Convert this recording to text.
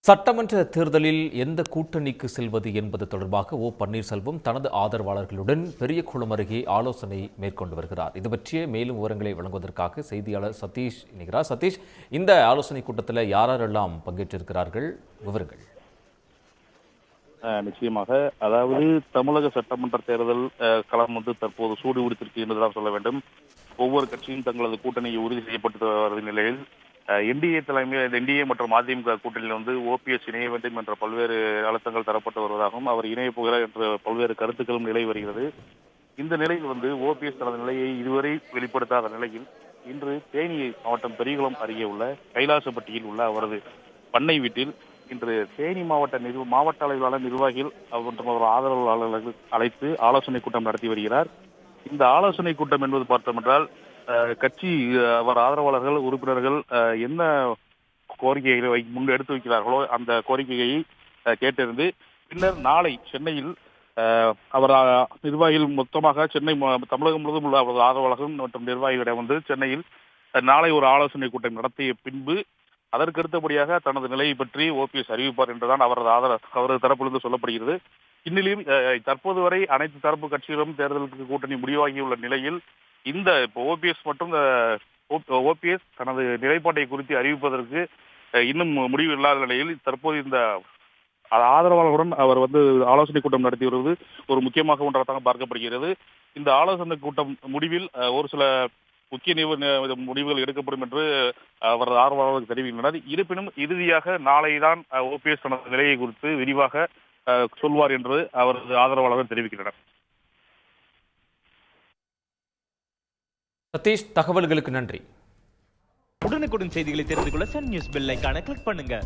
சட்டமன்ற தேர்தலில் எந்த கூட்டணிக்கு செல்வது என்பது தொடர்பாக பன்னீர்செல்வம் தனது ஆதரவாளர்களுடன் பெரியகுளம் அருகே ஆலோசனை மேற்கொண்டு வருகிறார். இது பற்றிய மேலும் விவரங்களை வழங்குவதற்காக செய்தியாளர் சதீஷ் இணைகிறார். சதீஷ், இந்த ஆலோசனை கூட்டத்தில் யாரெல்லாம் பங்கேற்றிருக்கிறார்கள்? விவரங்கள். நிச்சயமாக, அதாவது தமிழக சட்டமன்ற தேர்தல் களம் தற்போது சூடு பிடித்திருக்கு என்றுதான் சொல்ல வேண்டும். ஒவ்வொரு கட்சியும் தங்களது கூட்டணியை உறுதி செய்யப்பட்டு வரும் நிலையில் என்டிஏ தலைமையில் என்டிஏ மற்றும் அதிமுக கூட்டணியில் ஓபிஎஸ் இணைய வேண்டும் என்ற பல்வேறு அழுத்தங்கள் தரப்பட்டு வருவதாகவும் அவர் இணைய போகிறார் என்ற பல்வேறு கருத்துக்களும் நிலை வருகிறது. இந்த நிலையில் ஓபிஎஸ் தனது நிலையை இதுவரை வெளிப்படுத்தாத நிலையில் இன்று தேனி மாவட்டம் பெரியகுளம் அருகே உள்ள கைலாசப்பட்டியில் உள்ள அவரது பண்ணை வீட்டில் இன்று தேனி மாவட்ட அளவிலான நிர்வாகிகள் மற்றும் அவர் ஆதரவாளர்கள் அழைத்து ஆலோசனை கூட்டம் நடத்தி வருகிறார். இந்த ஆலோசனை கூட்டம் என்பது பார்த்தோம் என்றால் கட்சி அவர் ஆதரவாளர்கள் உறுப்பினர்கள் என்ன கோரிக்கைகளை முன் எடுத்து வைக்கிறார்களோ அந்த கோரிக்கையை கேட்டறிந்து பின்னர் நாளை சென்னையில் அவர் நிர்வாகிகள் மொத்தமாக சென்னை தமிழகம் முழுவதும் உள்ள அவரது ஆதரவாளர்கள் மற்றும் நிர்வாகிகளிடம் சென்னையில் நாளை ஒரு ஆலோசனை கூட்டம் நடத்திய பின்பு அதற்கு அடுத்தபடியாக தனது நிலையை பற்றி ஓபிஎஸ் அறிவிப்பார் என்றுதான் அவரது தரப்பிலிருந்து சொல்லப்படுகிறது. இந்நிலையில் தற்போது வரை அனைத்து தரப்பு கட்சிகளும் தேர்தலுக்கு கூட்டணி முடிவாகியுள்ள நிலையில் இந்த ஓபிஎஸ் மற்றும் ஓபிஎஸ் தனது நிலைப்பாட்டை குறித்து அறிவிப்பதற்கு இன்னும் முடிவு இல்லாத நிலையில் தற்போது இந்த ஆதரவாளர்களுடன் அவர் ஆலோசனை கூட்டம் நடத்தி வருவது ஒரு முக்கியமாக ஒன்றாக பார்க்கப்படுகிறது. இந்த ஆலோசனை கூட்டம் முடிவில் ஒரு சில முக்கிய முடிவுகள் எடுக்கப்படும் என்று அவரது ஆதரவாளர்கள் தெரிவிக்கின்றனர். இருப்பினும் இறுதியாக நாளைதான் ஓபிஎஸ் தனது நிலையை குறித்து விரிவாக சொல்வார் என்று அவரது ஆதரவாளர்கள் தெரிவிக்கின்றனர். சதீஷ், தகவல்களுக்கு நன்றி. உடனுக்குடன் செய்திகளை தெரிந்து கொள்ள சன் நியூஸ் பெல் ஐகானை கிளிக் பண்ணுங்க.